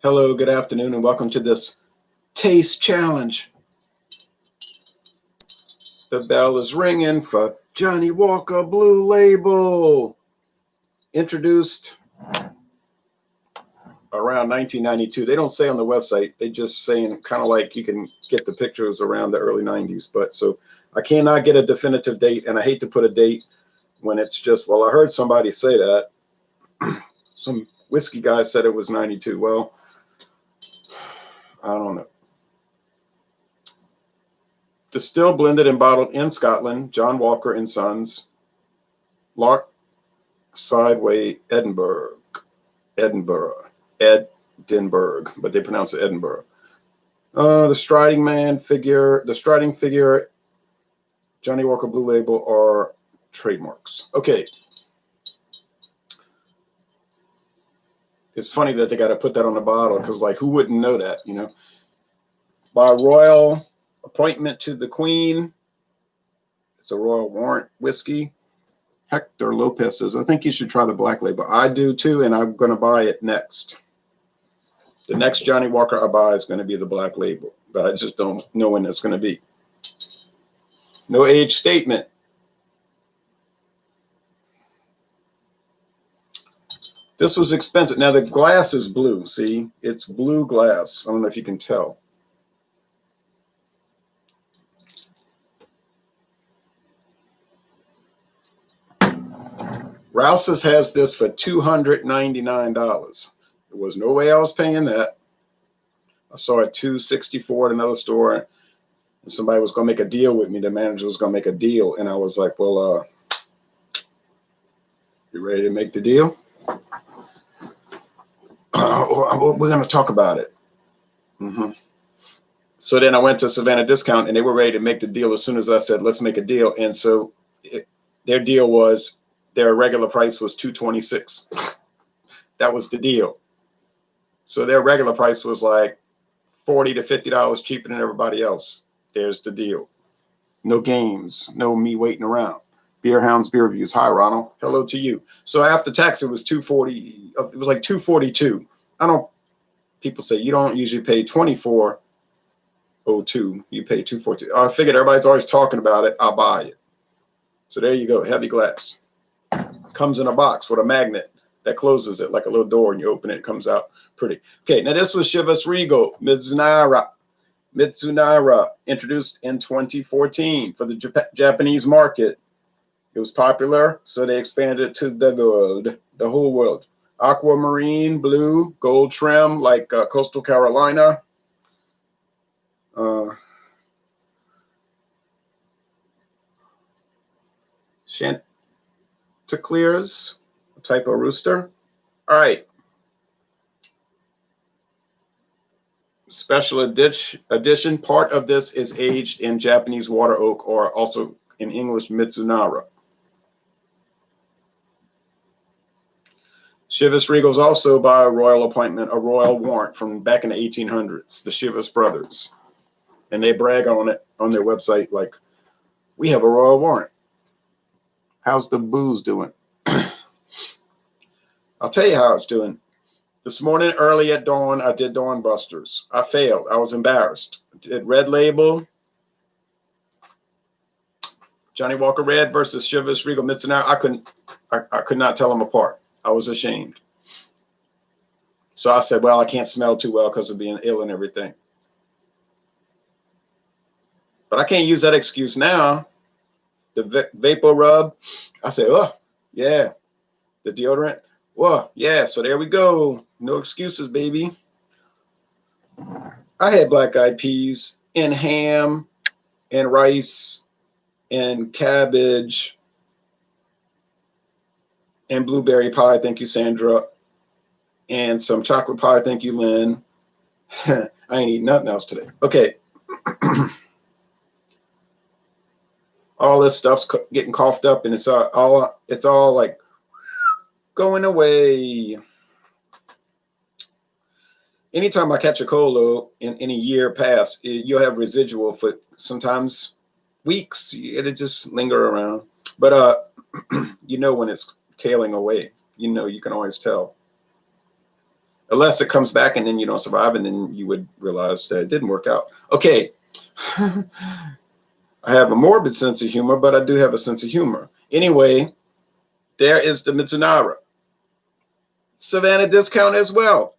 Hello, good afternoon, and welcome to this taste challenge. The bell is ringing for Johnnie Walker Blue Label. Introduced around 1992. They don't say on the website. They just saying kind of like you can get the pictures around the early 90s. But so I cannot get a definitive date, and I hate to put a date when it's just, well, I heard somebody say that. Some whiskey guy said it was 92. Well, I don't know. Distilled, blended, and bottled in Scotland, John Walker and Sons, Lark Sideway, Edinburgh, but they pronounce it Edinburgh. The striding figure, Johnnie Walker Blue Label are trademarks. Okay. It's funny that they got to put that on the bottle because, like, who wouldn't know that, you know? By royal appointment to the Queen. It's a royal warrant whiskey. Hector Lopez says, I think you should try the black label. I do too, and I'm going to buy it next. The next Johnnie Walker I buy is going to be the black label, but I just don't know when it's going to be. No age statement. This was expensive. Now the glass is blue. See, it's blue glass. I don't know if you can tell. Rouse's has this for $299. There was no way I was paying that. I saw it $264 at another store, and somebody was going to make a deal with me. The manager was going to make a deal, and I was like, well, you ready to make the deal? We're going to talk about it. So then I went to Savannah Discount, and they were ready to make the deal as soon as I said, let's make a deal. And so their deal was, their regular price was $226. That was the deal. So their regular price was like $40 to $50 cheaper than everybody else. There's the deal. No games, no me waiting around. Beer Hounds Beer Reviews. Hi, Ronald. Hello to you. So after tax, it was $240. It was like $242. People say you don't usually pay $24.02. You pay $242. I figured everybody's always talking about it. I'll buy it. So there you go. Heavy glass. Comes in a box with a magnet that closes it like a little door, and you open it, it comes out pretty. Okay, now this was Chivas Regal Mizunara, introduced in 2014 for the Japanese market. It was popular, so they expanded it to the whole world. Aquamarine blue, gold trim like Coastal Carolina. Chanticleers, a type of rooster. All right. Special edition. Part of this is aged in Japanese water oak, or also in English Mizunara. Chivas Regal's also by a royal appointment, a royal warrant from back in the 1800s, the Chivas Brothers. And they brag on it on their website like, we have a royal warrant. How's the booze doing? I'll tell you how it's doing. This morning, early at dawn, I did Dawn Busters. I failed. I was embarrassed. I did Red Label, Johnnie Walker Red versus Chivas Regal Mizunara. I could not tell them apart. I was ashamed. So I said, well, I can't smell too well because of being ill and everything. But I can't use that excuse now. The vapor rub, I said, oh, yeah. The deodorant, well, yeah. So there we go. No excuses, baby. I had black-eyed peas and ham and rice and cabbage and blueberry pie. Thank you, Sandra. And some chocolate pie. Thank you, Lynn. I ain't eating nothing else today. Okay. All this stuff's getting coughed up, and it's all like going away. Anytime I catch a cold, though, in a year past, you'll have residual for sometimes weeks. It'll just linger around. But you know when it's tailing away. You know, you can always tell. unless it comes back and then you don't survive, and then you would realize that it didn't work out. Okay. I have a morbid sense of humor, but I do have a sense of humor. Anyway, there is the Mizunara. Savannah discount as well.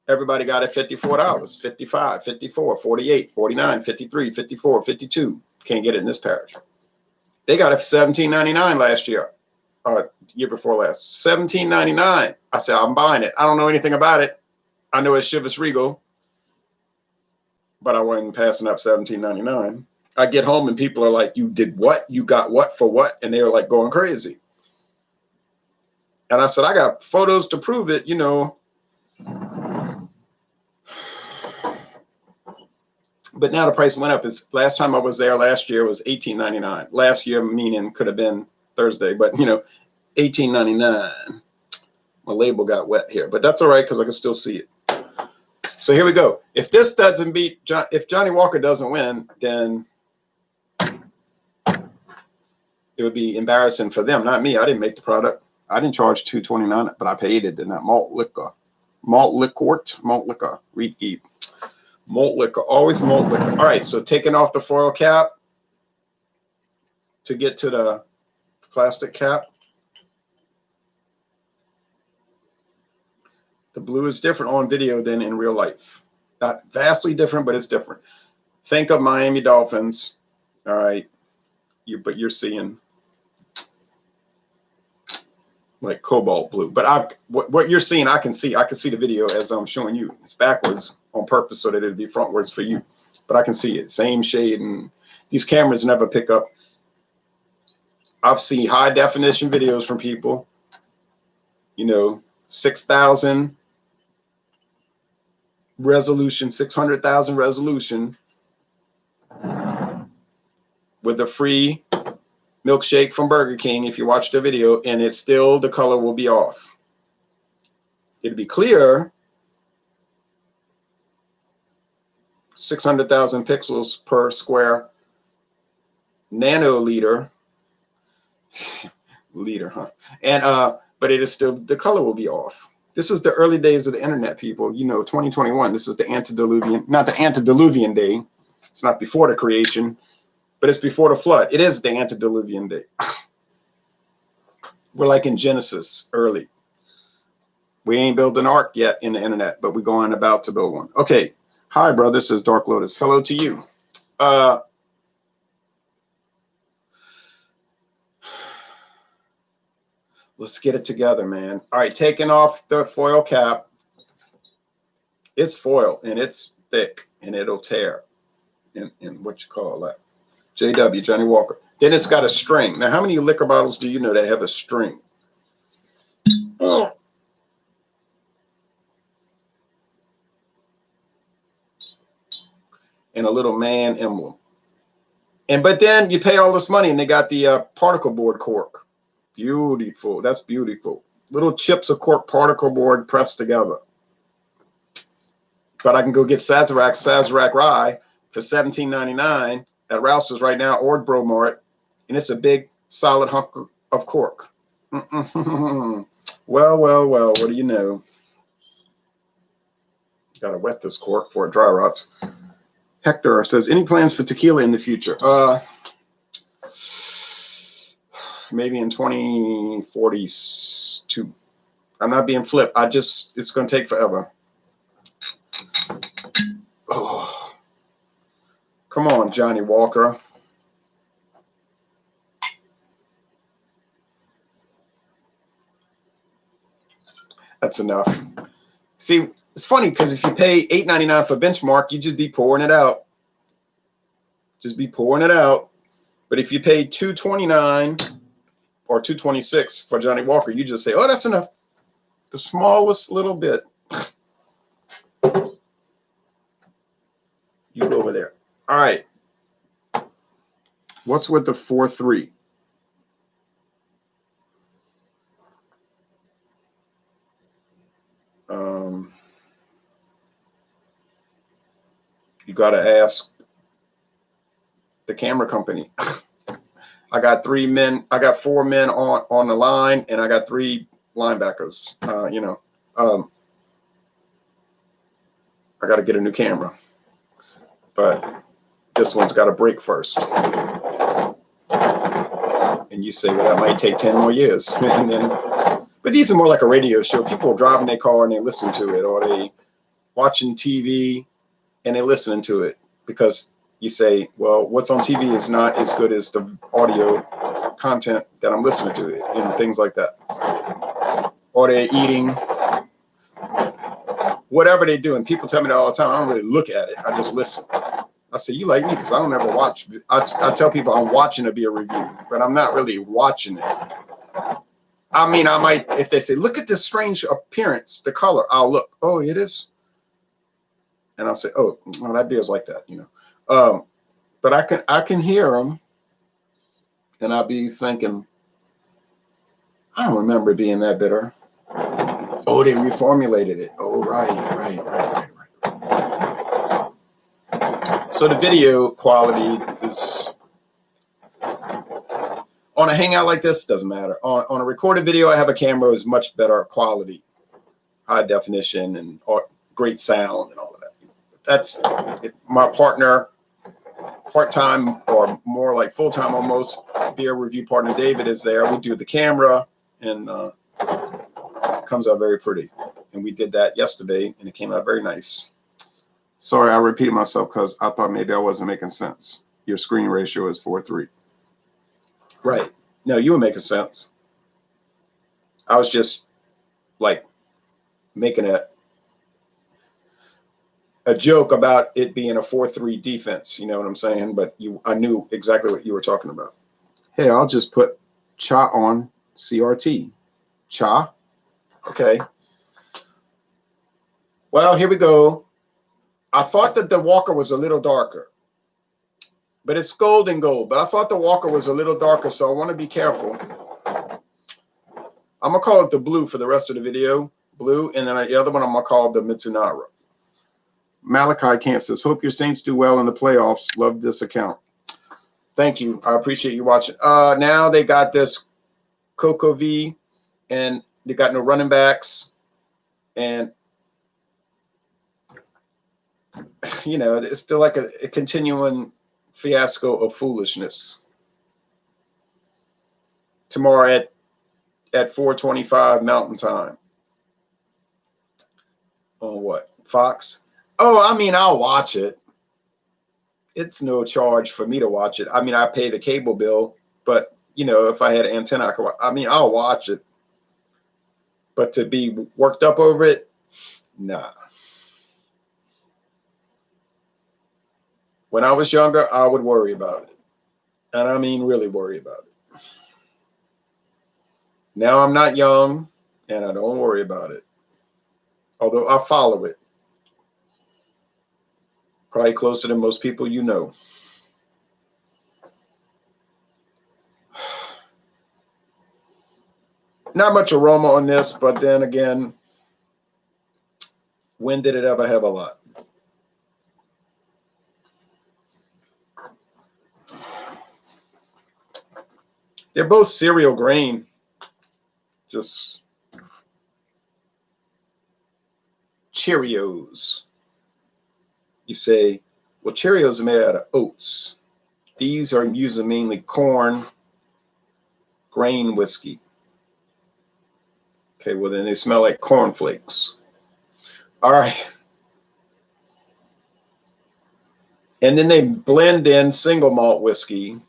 Everybody got it $54, 55, 54, 48, 49, 53, 54, 52. Can't get it in this parish. They got it for $17.99 last year. Year before last. $17.99. I said, I'm buying it. I don't know anything about it. I know it's Chivas Regal, but I wasn't passing up $17.99. I get home and people are like, you did what? You got what for what? And they're like going crazy. And I said, I got photos to prove it, you know. But now the price went up. Last time I was there last year was $18.99. Last year, meaning could have been Thursday, but you know, $18.99. My label got wet here, but that's all right because I can still see it. So here we go. If this doesn't beat, if Johnny Walker doesn't win, then it would be embarrassing for them, not me. I didn't make the product. I didn't charge $2.29, but I paid it in that malt liquor, reed keep. Malt liquor, always malt liquor. All right, so taking off the foil cap to get to the plastic cap. The blue is different on video than in real life. Not vastly different, but it's different. Think of Miami Dolphins. All right, but you're seeing like cobalt blue. But what you're seeing, I can see. I can see the video as I'm showing you. It's backwards on purpose so that it'd be frontwards for you. But I can see it. Same shade. And these cameras never pick up. I've seen high definition videos from people, you know, 6,000 resolution, 600,000 resolution with a free milkshake from Burger King if you watch the video, and it's still, the color will be off. It'll be clear, 600,000 pixels per square nanoliter. Liter, huh? And but it is still, the color will be off. This is the early days of the internet, people. You know, 2021. This is the antediluvian, not the antediluvian day. It's not before the creation, but it's before the flood. It is the antediluvian day. We're like in Genesis early. We ain't built an ark yet in the internet, but we're going about to build one. Okay. Hi, brother, says Dark Lotus. Hello to you. Let's get it together, man. All right, taking off the foil cap. It's foil, and it's thick, and it'll tear. In what you call that? JW, Johnny Walker. Then it's got a string. Now, how many liquor bottles do you know that have a string? Oh. And a little man emblem. But then you pay all this money, and they got the particle board cork. Beautiful. That's beautiful. Little chips of cork particle board pressed together. But I can go get Sazerac rye for $17.99 at Rouse's right now, or Bromart, and it's a big solid hunk of cork. Well, what do you know? Gotta wet this cork before it dry rots. Hector says, any plans for tequila in the future? Maybe in 2042. I'm not being flip. It's going to take forever. Oh, come on, Johnny Walker. That's enough. See, it's funny because if you pay $8.99 for Benchmark, you just be pouring it out. Just be pouring it out. But if you pay $2.29 or $2.26 for Johnny Walker, you just say, oh, that's enough. The smallest little bit. You go over there. All right. What's with the 4-3? You got to ask the camera company. I got 3 men. I got 4 men on the line, and I got 3 linebackers. I got to get a new camera, but this one's got to break first. And you say, well, that might take 10 more years. And then, but these are more like a radio show. People are driving their car and they listen to it, or they watching TV and they're listening to it, because you say, well, what's on TV is not as good as the audio content that I'm listening to, things like that. Or they're eating, whatever they're doing. People tell me that all the time. I don't really look at it. I just listen. I say, you like me because I don't ever watch. I tell people I'm watching a beer review, but I'm not really watching it. I mean, I might, if they say, look at this strange appearance, the color, I'll look. Oh, it is. And I'll say, oh, well, that beer's like that, But I can hear them, and I'll be thinking, I don't remember it being that bitter. Oh, they reformulated it. Oh, right. So the video quality is, on a hangout like this, doesn't matter. On a recorded video, I have a camera is much better quality, high definition, and great sound and all of that. That's it. My partner, part-time or more like full-time almost, beer review partner David is there. We do the camera, and it comes out very pretty. And we did that yesterday, and it came out very nice. Sorry, I repeated myself because I thought maybe I wasn't making sense. Your screen ratio is 4:3. Right. No, you were making sense. I was just like making a joke about it being a 4-3 defense. You know what I'm saying? But I knew exactly what you were talking about. Hey, I'll just put cha on CRT. Cha. Okay. Well, here we go. I thought that the Walker was a little darker, but it's golden gold. But I thought the Walker was a little darker, so I want to be careful. I'm going to call it the blue for the rest of the video. Blue. And then the other one I'm going to call the Mizunara. Malachi Camp says, hope your Saints do well in the playoffs. Love this account. Thank you. I appreciate you watching. Now they got this Coco V, and they got no running backs. And, it's still like a continuing fiasco of foolishness. Tomorrow at 4:25 Mountain Time. On what? Fox? Oh, I mean, I'll watch it. It's no charge for me to watch it. I mean, I pay the cable bill, but if I had an antenna, I'll watch it. But to be worked up over it, nah. When I was younger, I would worry about it. And I mean, really worry about it. Now I'm not young, and I don't worry about it. Although I follow it. Probably closer than most people you know. Not much aroma on this, but then again, when did it ever have a lot? They're both cereal grain. Just Cheerios. You say, well, Cheerios are made out of oats. These are using mainly corn, grain whiskey. Okay, well, then they smell like cornflakes. All right. And then they blend in single malt whiskey,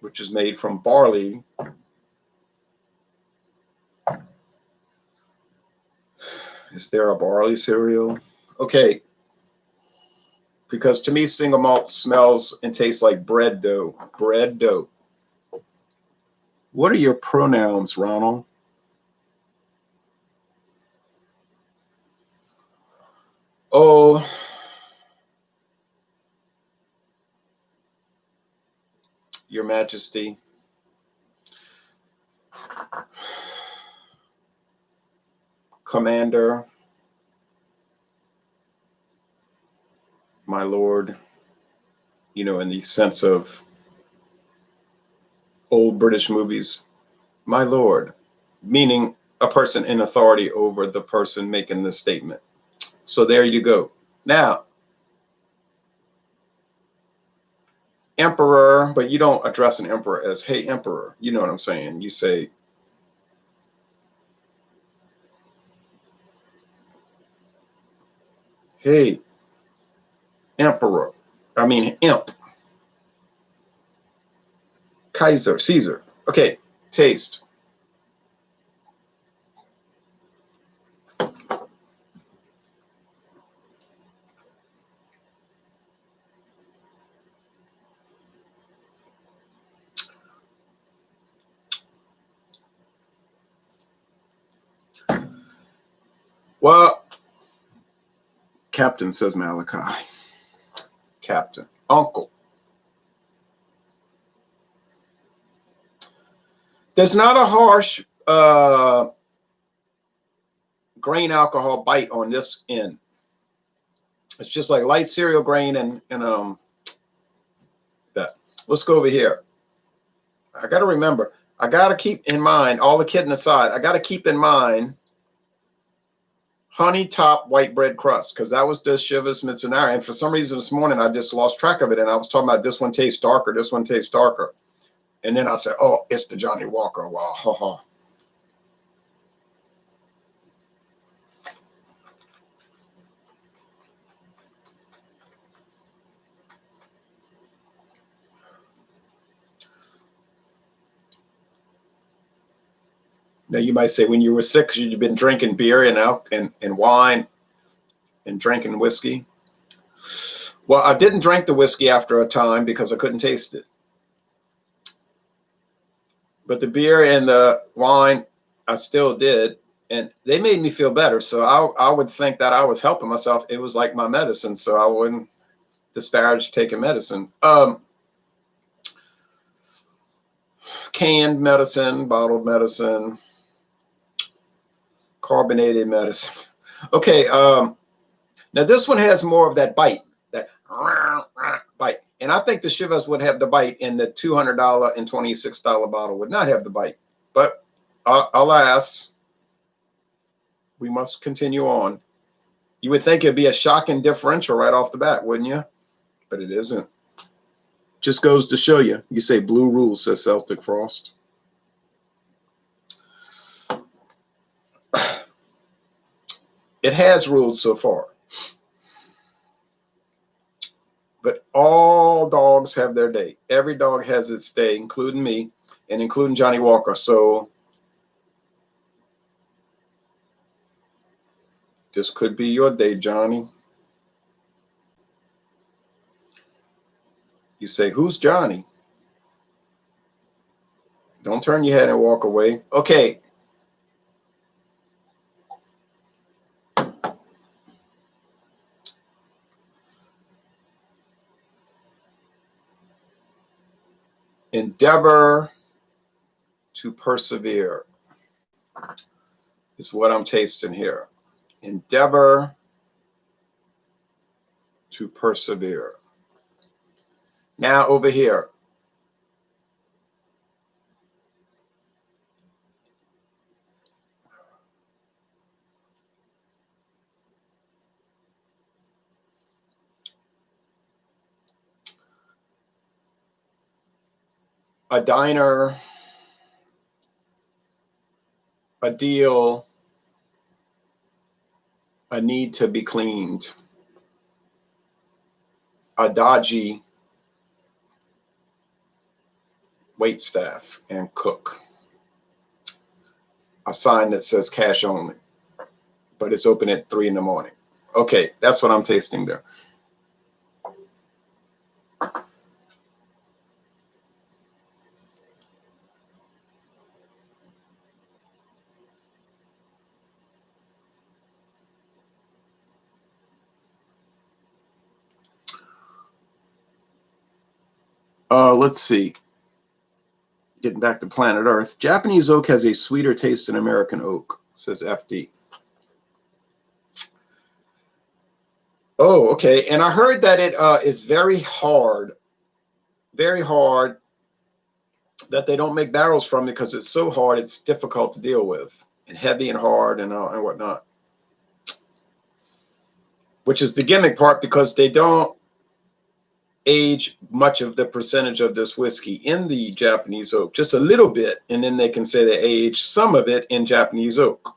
which is made from barley. Is there a barley cereal? Okay. Because to me, single malt smells and tastes like bread dough. Bread dough. What are your pronouns, Ronald? Oh, Your Majesty. Commander. My Lord. In the sense of old British movies. My Lord. Meaning a person in authority over the person making the statement. So there you go. Now, emperor, but you don't address an emperor as, hey, emperor. You know what I'm saying? You say, hey, emperor. I mean, imp. Kaiser, Caesar. Okay, taste. Well, Captain, says Malachi. Captain. Uncle. There's not a harsh grain alcohol bite on this end. It's just like light cereal grain and that. Let's go over here. I got to remember, I got to keep in mind, all the kidding aside, I got to keep in mind honey top white bread crust, because that was the Chivas Mizunara. And for some reason this morning, I just lost track of it. And I was talking about this one tastes darker, this one tastes darker. And then I said, oh, it's the Johnny Walker. Wow, ha, ha. Now you might say, when you were sick, you'd been drinking beer and wine and drinking whiskey. Well, I didn't drink the whiskey after a time because I couldn't taste it. But the beer and the wine, I still did. And they made me feel better. So I would think that I was helping myself. It was like my medicine. So I wouldn't disparage taking medicine. Canned medicine, bottled medicine, carbonated medicine. Okay. Now this one has more of that bite, that bite. And I think the Chivas would have the bite, and the $200 and $26 bottle would not have the bite. But alas, we must continue on. You would think it'd be a shocking differential right off the bat, wouldn't you? But it isn't. Just goes to show you. You say blue rules, says Celtic Frost. It has ruled so far. But all dogs have their day. Every dog has its day, including me and including Johnny Walker. So this could be your day, Johnny. You say, who's Johnny? Don't turn your head and walk away. Okay. Endeavor to persevere is what I'm tasting here. Endeavor to persevere. Now over here. A diner, a deal, a need to be cleaned, a dodgy waitstaff and cook, a sign that says cash only, but it's open at 3 in the morning. Okay, that's what I'm tasting there. Let's see. Getting back to planet Earth. Japanese oak has a sweeter taste than American oak, says FD. Oh, okay. And I heard that it is very hard, that they don't make barrels from it because it's so hard, it's difficult to deal with, and heavy and hard and whatnot. which is the gimmick part, because they don't age much of the percentage of this whiskey in the Japanese oak, just a little bit, and then they can say they age some of it in Japanese oak.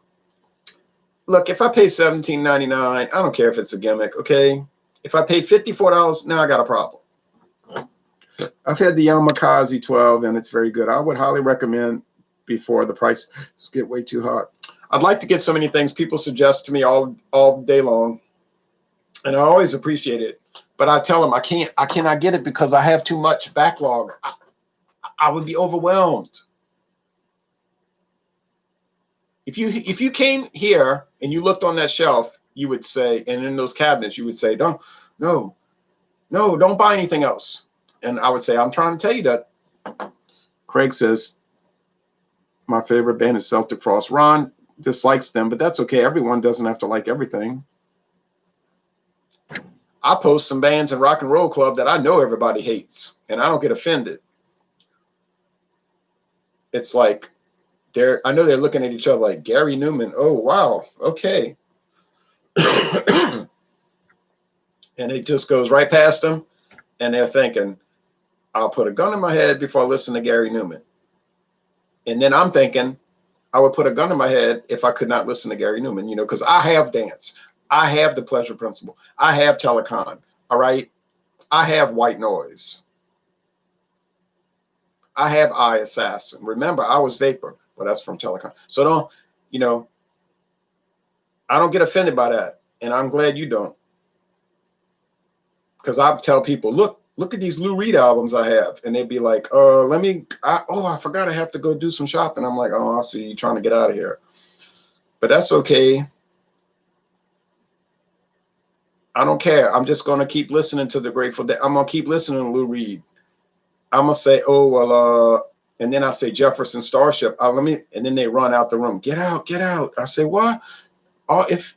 Look, if I pay $17.99, I don't care if it's a gimmick, okay? If I pay $54, now I got a problem. I've had the Yamakasi 12, and it's very good. I would highly recommend before the prices get way too hot. I'd like to get so many things people suggest to me all day long, and I always appreciate it. But I tell them I cannot get it because I have too much backlog. I would be overwhelmed. If you came here and you looked on that shelf, you would say, and in those cabinets, you would say, don't buy anything else. And I would say, I'm trying to tell you that. Craig says, my favorite band is Celtic Frost. Ron dislikes them, but that's okay. Everyone doesn't have to like everything. I post some bands in Rock and Roll Club that I know everybody hates, and I don't get offended. It's like, I know they're looking at each other like, Gary Newman, oh, wow, okay. And it just goes right past them, and they're thinking, I'll put a gun in my head before I listen to Gary Newman. And then I'm thinking, I would put a gun in my head if I could not listen to Gary Newman, because I have Dance. I have The Pleasure Principle. I have Telecon, all right? I have White Noise. I have Eye Assassin. Remember, I was Vapor, but that's from Telecon. So I don't get offended by that, and I'm glad you don't. Because I tell people, look at these Lou Reed albums I have, and they'd be like, I forgot I have to go do some shopping. I'm like, oh, I see you trying to get out of here. But that's okay. I don't care. I'm just going to keep listening to the Grateful Dead. I'm going to keep listening to Lou Reed. I'm going to say, and then I say Jefferson Starship. And then they run out the room. Get out, get out. I say, what? If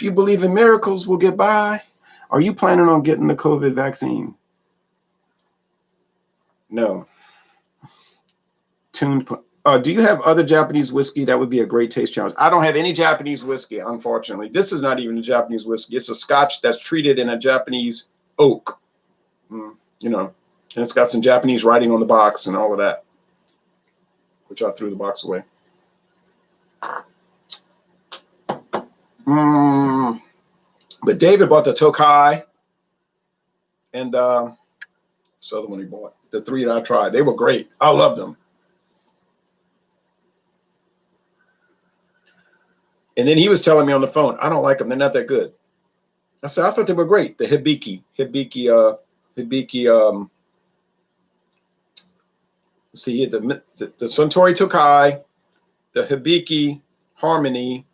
you believe in miracles, we'll get by. Are you planning on getting the COVID vaccine? No. Do you have other Japanese whiskey? That would be a great taste challenge. I don't have any Japanese whiskey, unfortunately. This is not even a Japanese whiskey. It's a Scotch that's treated in a Japanese oak. And it's got some Japanese writing on the box and all of that, which I threw the box away. But David bought the Tokai and this other one he bought. The three that I tried. They were great. I loved them. And then he was telling me on the phone, I don't like them. They're not that good. I said, I thought they were great. The Hibiki, see the Suntory Tokai, the Hibiki Harmony,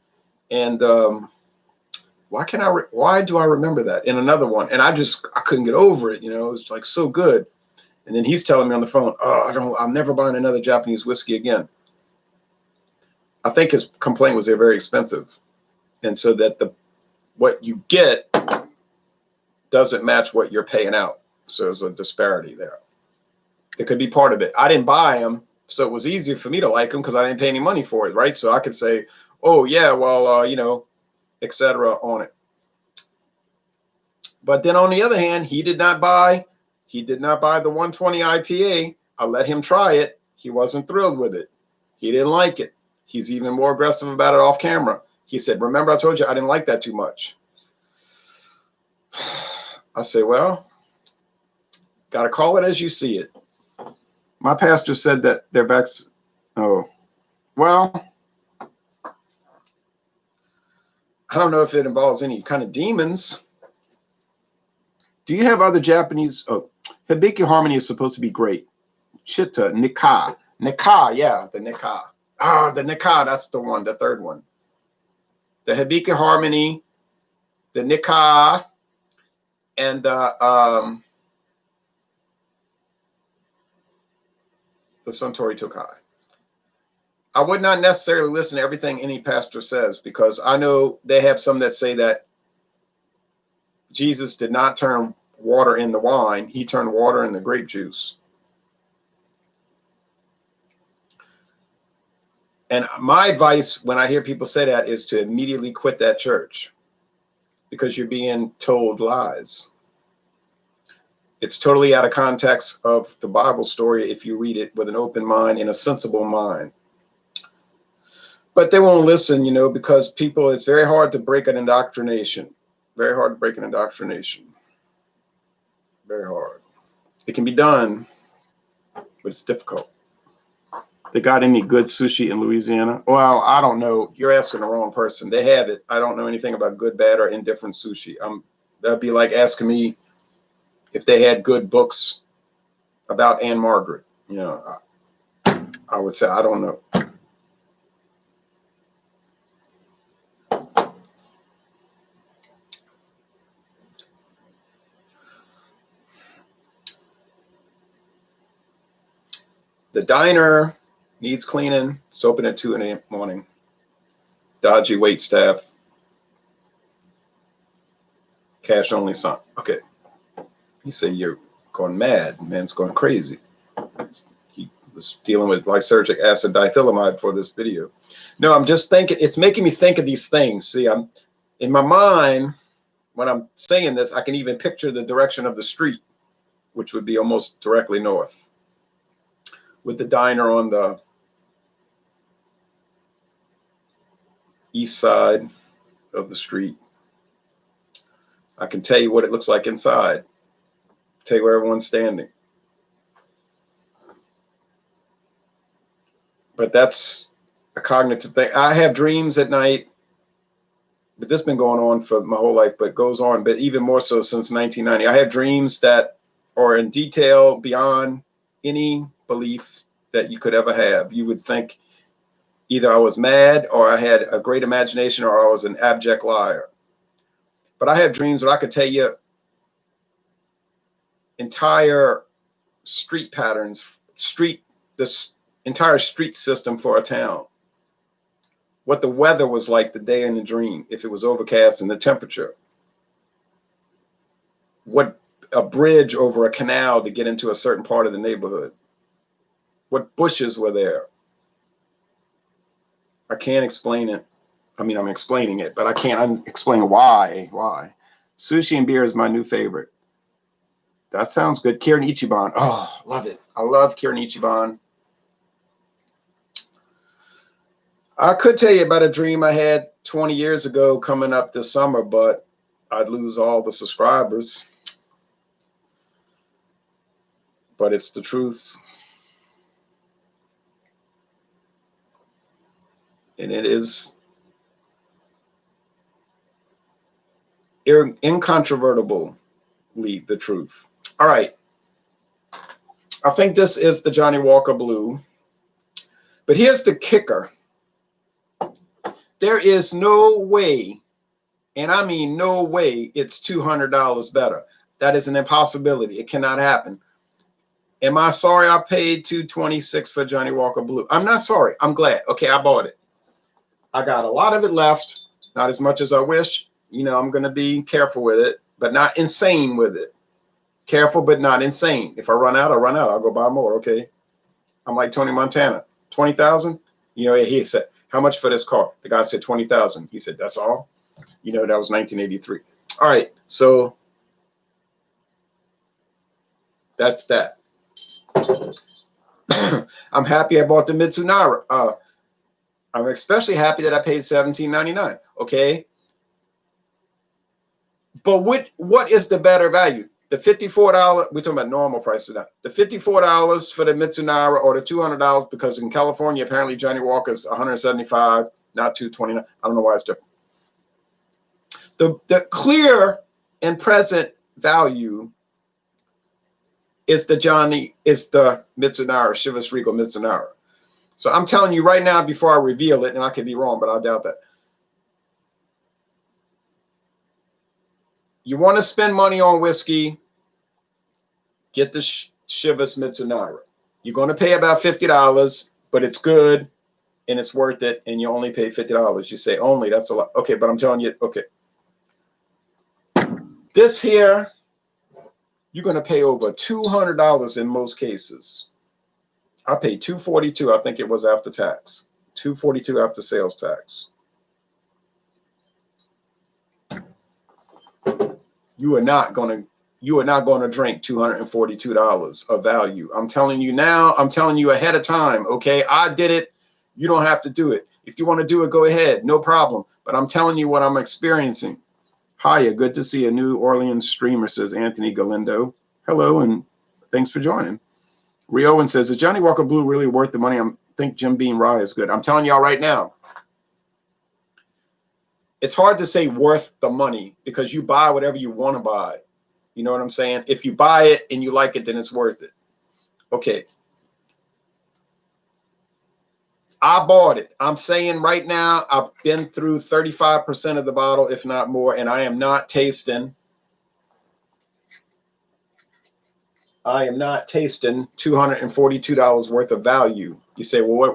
and why do I remember that? In another one, and I couldn't get over it. It's like so good. And then he's telling me on the phone, I'm never buying another Japanese whiskey again. I think his complaint was they're very expensive, and so that what you get doesn't match what you're paying out. So there's a disparity there. It could be part of it. I didn't buy them, so it was easier for me to like them because I didn't pay any money for it, right? So I could say, oh yeah, well, etc. on it. But then on the other hand, he did not buy the 120 IPA. I let him try it. He wasn't thrilled with it. He didn't like it. He's even more aggressive about it off camera. He said, remember I told you I didn't like that too much. I say, well, got to call it as you see it. My pastor said that their backs. Oh, well, I don't know if it involves any kind of demons. Do you have other Japanese? Oh, Hibiki Harmony is supposed to be great. Chitta, Nikka, yeah, the Nikka. The Nikka, that's the one, the third one. The Hibiki Harmony, the Nikka, and the Suntory Tokai. I would not necessarily listen to everything any pastor says because I know they have some that say that Jesus did not turn water into wine. He turned water into grape juice. And my advice when I hear people say that is to immediately quit that church. because you're being told lies. It's totally out of context of the Bible story if you read it with an open mind and a sensible mind. But they won't listen, you know, because people, it's very hard to break an indoctrination. Very hard to break an indoctrination. Very hard. It can be done, but it's difficult. They got any good sushi in Louisiana? Well, I don't know. You're asking the wrong person. They have it. I don't know anything about good, bad, or indifferent sushi. That'd be like asking me if they had good books about Anne Margaret. You know, I would say I don't know. The diner needs cleaning. It's open at 2 in the morning. Dodgy wait staff. Cash only sign. Okay. You say you're going mad. Man's going crazy. He was dealing with lysergic acid diethylamide for this video. No, I'm just thinking, it's making me think of these things. See, I'm in my mind, when I'm saying this, I can even picture the direction of the street, which would be almost directly north, with the diner on the east side of the street. I can tell you what it looks like inside. Tell you where everyone's standing. But that's a cognitive thing. I have dreams at night, but this has been going on for my whole life, but goes on, but even more so since 1990. I have dreams that are in detail beyond any belief that you could ever have. You would think either I was mad or I had a great imagination or I was an abject liar. But I have dreams where I could tell you entire street patterns, this entire street system for a town. What the weather was like the day in the dream, if it was overcast, and the temperature. What a bridge over a canal to get into a certain part of the neighborhood. What bushes were there. I can't explain it. I mean, I'm explaining it, but I can't explain why. Why? Sushi and beer is my new favorite. That sounds good. Kirin Ichiban. Oh, love it. I love Kirin Ichiban. I could tell you about a dream I had 20 years ago coming up this summer, but I'd lose all the subscribers. But it's the truth. And it is incontrovertibly the truth. All right. I think this is the Johnny Walker Blue. But here's the kicker. There is no way, and I mean no way, it's $200 better. That is an impossibility. It cannot happen. Am I sorry I paid $226 for Johnny Walker Blue? I'm not sorry. I'm glad. Okay, I bought it. I got a lot of it left. Not as much as I wish. You know, I'm going to be careful with it, but not insane with it. Careful, but not insane. If I run out, I run out. I'll go buy more, okay? I'm like Tony Montana. 20,000? You know, he said, how much for this car? The guy said 20,000. He said, that's all? You know, that was 1983. All right, so that's that. I'm happy I bought the Mizunara. I'm especially happy that I paid $17.99. Okay. But what is the better value? The $54, we're talking about normal prices now. The $54 for the Mizunara or the $200, because in California, apparently Johnny Walker's $175, not $229. I don't know why it's different. The clear and present value is the Mizunara, Chivas Regal Mizunara. So I'm telling you right now before I reveal it, and I could be wrong, but I doubt that. You want to spend money on whiskey, get the Chivas Mizunara. You're going to pay about $50, but it's good and it's worth it, and you only pay $50. You say only, that's a lot. Okay, but I'm telling you, okay. This here, you're going to pay over $200 in most cases. I paid $242, I think it was after tax. $242 after sales tax. you are not going to drink $242 of value. I'm telling you now, I'm telling you ahead of time. Okay. I did it. You don't have to do it. If you want to do it, go ahead. No problem. But I'm telling you what I'm experiencing. Hiya. Good to see a New Orleans streamer, says Anthony Galindo. Hello. And thanks for joining. Rio and says, is Johnny Walker Blue really worth the money? I think Jim Beam Rye is good. I'm telling y'all right now, it's hard to say worth the money because you buy whatever you want to buy. You know what I'm saying? If you buy it and you like it, then it's worth it. Okay. I bought it. I'm saying right now, I've been through 35% of the bottle, if not more, and I am not tasting. I am not tasting $242 worth of value. You say, well,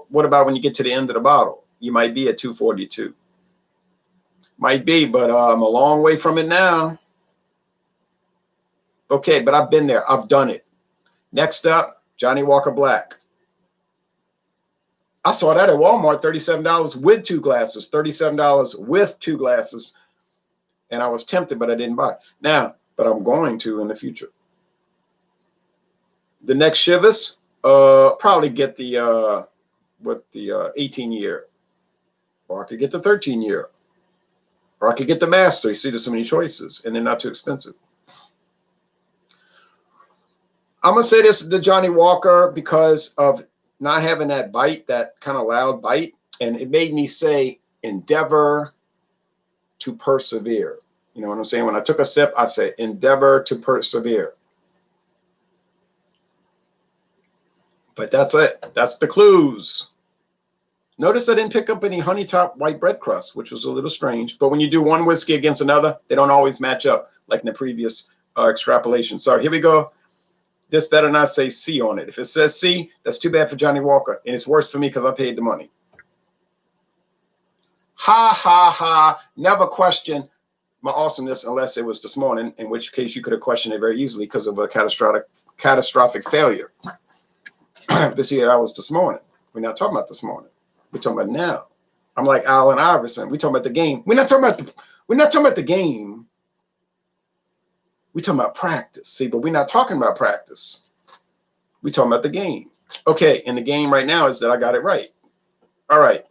what about when you get to the end of the bottle? You might be at $242. Might be, but I'm a long way from it now. Okay, but I've been there. I've done it. Next up, Johnny Walker Black. I saw that at Walmart, $37 with 2 glasses, $37 with 2 glasses. And I was tempted, but I didn't buy it. Now, but I'm going to in the future. The next Chivas, probably get the 18-year. Or I could get the 13-year. Or I could get the Master. You see, there's so many choices, and they're not too expensive. I'm going to say this to Johnny Walker because of not having that bite, that kind of loud bite. And it made me say, endeavor to persevere. You know what I'm saying? When I took a sip, I said, endeavor to persevere. But that's it. That's the clues. Notice I didn't pick up any honey top white bread crust, which was a little strange. But when you do one whiskey against another, they don't always match up like in the previous extrapolation. So here we go. This better not say C on it. If it says C, that's too bad for Johnny Walker. And it's worse for me because I paid the money. Ha, ha, ha. Never question my awesomeness unless it was this morning, in which case you could have questioned it very easily because of a catastrophic failure. But see, that was this morning. We're not talking about this morning. We're talking about now. I'm like Allen Iverson. We're talking about the game. We're not talking about the game. We're talking about practice. See, but we're not talking about practice. We're talking about the game. Okay, and the game right now is that I got it right. All right.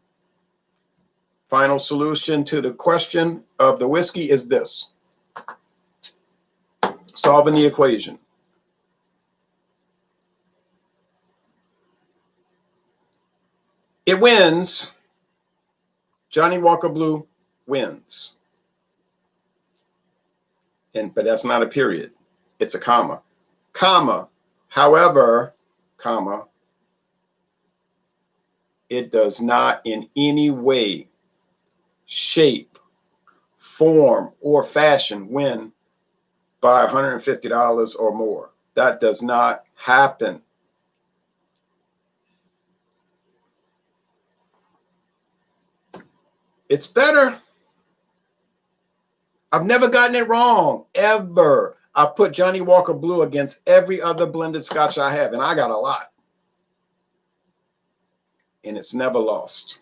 Final solution to the question of the whiskey is this. Solving the equation. It wins. Johnny Walker Blue wins. But that's not a period. It's a comma. Comma. However, comma, it does not in any way, shape, form, or fashion win by $150 or more. That does not happen. It's better. I've never gotten it wrong, ever. I put Johnny Walker Blue against every other blended Scotch I have, and I got a lot. And it's never lost.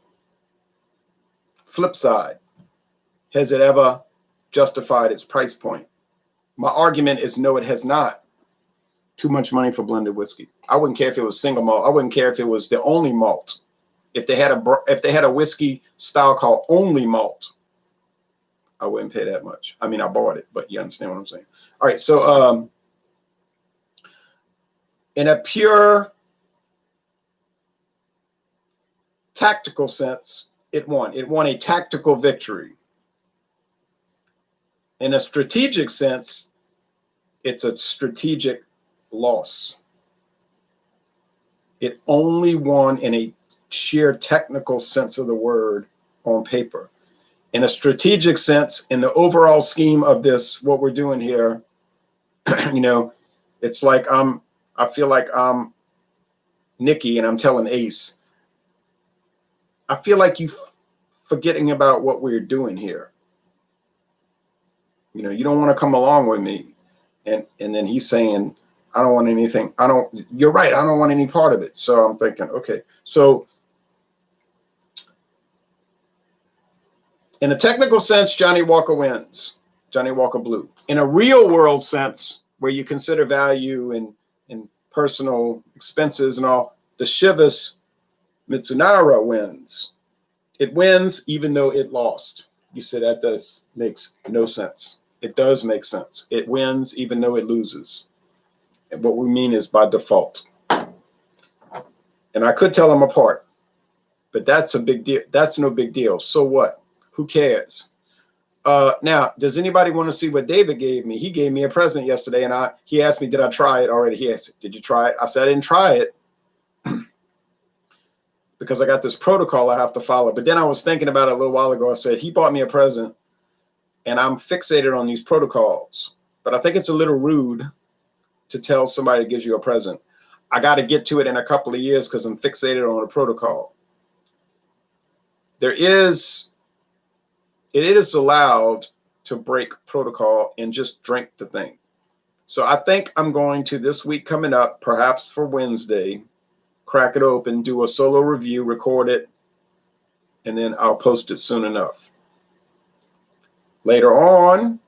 Flip side, has it ever justified its price point? My argument is no, it has not. Too much money for blended whiskey. I wouldn't care if it was single malt. I wouldn't care if it was the only malt. If they had a whiskey style called only malt, I wouldn't pay that much. I mean, I bought it, but you understand what I'm saying. All right, so in a pure tactical sense, it won. It won a tactical victory. In a strategic sense, it's a strategic loss. It only won in a sheer technical sense of the word on paper. In a strategic sense, in the overall scheme of this, what we're doing here, you know, it's like I feel like I'm Nikki and I'm telling Ace, I feel like you forgetting about what we're doing here. You know, you don't want to come along with me. And then he's saying, I don't want anything. You're right. I don't want any part of it. So I'm thinking, okay, so in a technical sense, Johnny Walker wins. Johnny Walker Blue. in a real world sense, where you consider value and personal expenses and all, the Chivas Mizunara wins. It wins even though it lost. You said that makes no sense. It does make sense. It wins even though it loses. And what we mean is by default. And I could tell them apart, but that's a big deal. That's no big deal. So what? Who cares? Now, does anybody want to see what David gave me? He gave me a present yesterday, and he asked me, did I try it already? He asked, did you try it? I said, I didn't try it because I got this protocol I have to follow. But then I was thinking about it a little while ago. I said, he bought me a present, and I'm fixated on these protocols. But I think it's a little rude to tell somebody gives you a present. I got to get to it in a couple of years because I'm fixated on a protocol. It is allowed to break protocol and just drink the thing. So I think I'm going to, this week coming up, perhaps for Wednesday, crack it open, do a solo review, record it, and then I'll post it soon enough. Later on,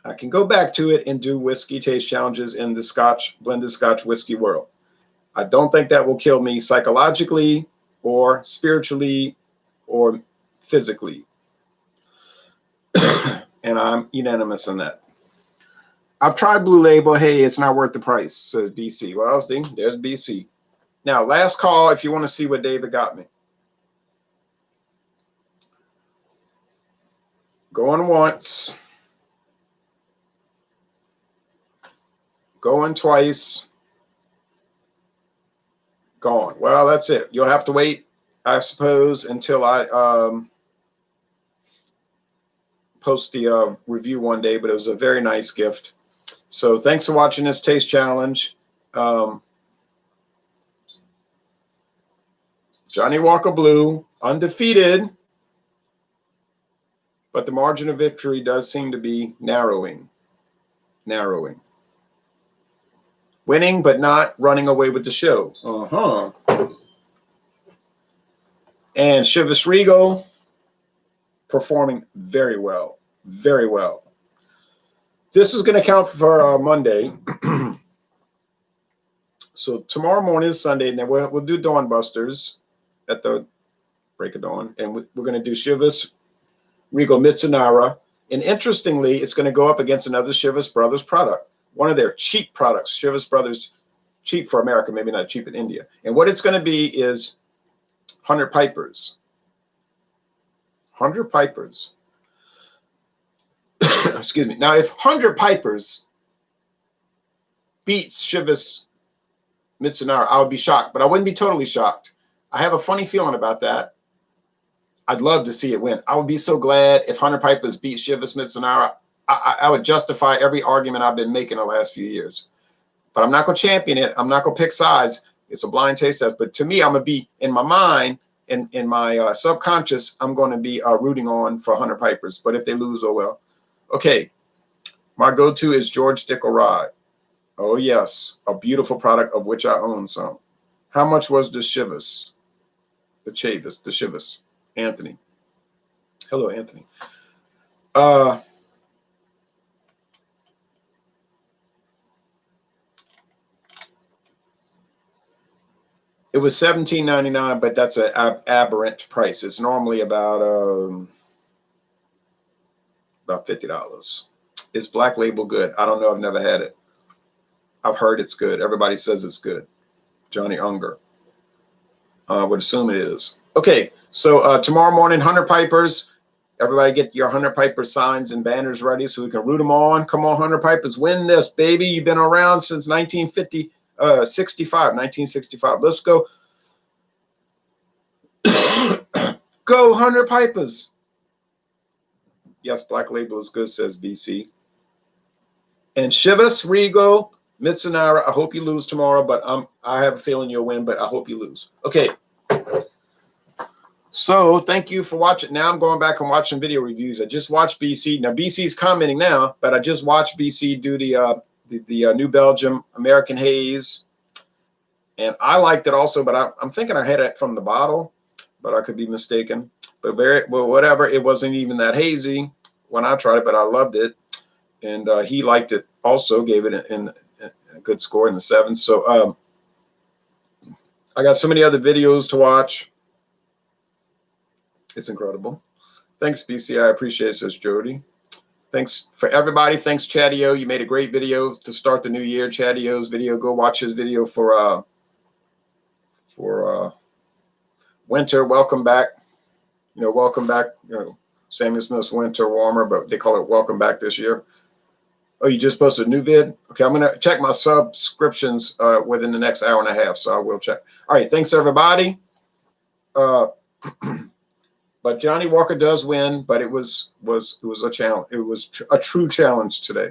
I can go back to it and do whiskey taste challenges in the Scotch, blended Scotch whiskey world. I don't think that will kill me psychologically or spiritually or physically. And I'm unanimous on that. I've tried Blue Label. Hey, it's not worth the price, says BC. Well, there's BC. Now, last call if you want to see what David got me. Going once. Going twice. Gone. Well, that's it. You'll have to wait, I suppose, until I post the review one day, but it was a very nice gift. So thanks for watching this taste challenge. Johnny Walker Blue, undefeated, but the margin of victory does seem to be narrowing. Winning, but not running away with the show. And Chivas Regal performing very well. Very well. This is going to count for Monday. So tomorrow morning is Sunday, and then we'll do Dawn Busters at the break of dawn. And we're going to do Chivas Regal Mizunara. And interestingly, it's going to go up against another Chivas Brothers product. One of their cheap products, Chivas Brothers, cheap for America, maybe not cheap in India. And what it's going to be is 100 Pipers. 100 Pipers. Excuse me. Now, if 100 Pipers beats Chivas Mizunara, I would be shocked, but I wouldn't be totally shocked. I have a funny feeling about that. I'd love to see it win. I would be so glad if 100 Pipers beat Chivas Mizunara. I would justify every argument I've been making the last few years. But I'm not going to champion it. I'm not going to pick sides. It's a blind taste test. But to me, I'm going to be, in my mind, in my subconscious, I'm going to be rooting on for 100 Pipers. But if they lose, oh well. Okay. My go-to is George Dickel Rye. Oh, yes. A beautiful product of which I own some. How much was the Chivas? The Chivas. Anthony. Hello, Anthony. It was $17.99, but that's an aberrant price. It's normally about $50. Is Black Label good? I don't know. I've never had it. I've heard it's good. Everybody says it's good. Johnny Unger. I would assume it is. Okay, so tomorrow morning, 100 Pipers. Everybody get your 100 Piper signs and banners ready so we can root them on. Come on, 100 Pipers, win this, baby. You've been around since 1965. Let's go. Go 100 Pipers. Yes, Black Label is good, says BC. And Chivas Regal Mizunara, I hope you lose tomorrow, but I have a feeling you'll win, but I hope you lose. Okay. So thank you for watching. Now I'm going back and watching video reviews. I just watched BC. Now BC's commenting now, but I just watched BC do the New Belgium American Haze. And I liked it also, but I'm thinking I had it from the bottle, but I could be mistaken. But whatever, it wasn't even that hazy when I tried it, but I loved it. and he liked it also, gave it a good score in the 7s. So I got so many other videos to watch. It's incredible. Thanks, BC. I appreciate it, says Jody. Thanks for everybody. Thanks, Chadio. You made a great video to start the new year. Chadio's video. Go watch his video for winter. Welcome back. Welcome back. Samuel Smith's winter warmer, but they call it welcome back this year. Oh, you just posted a new vid? Okay, I'm going to check my subscriptions within the next hour and a half, so I will check. All right, thanks, everybody. But Johnny Walker does win, but it was a challenge. It was a true challenge today.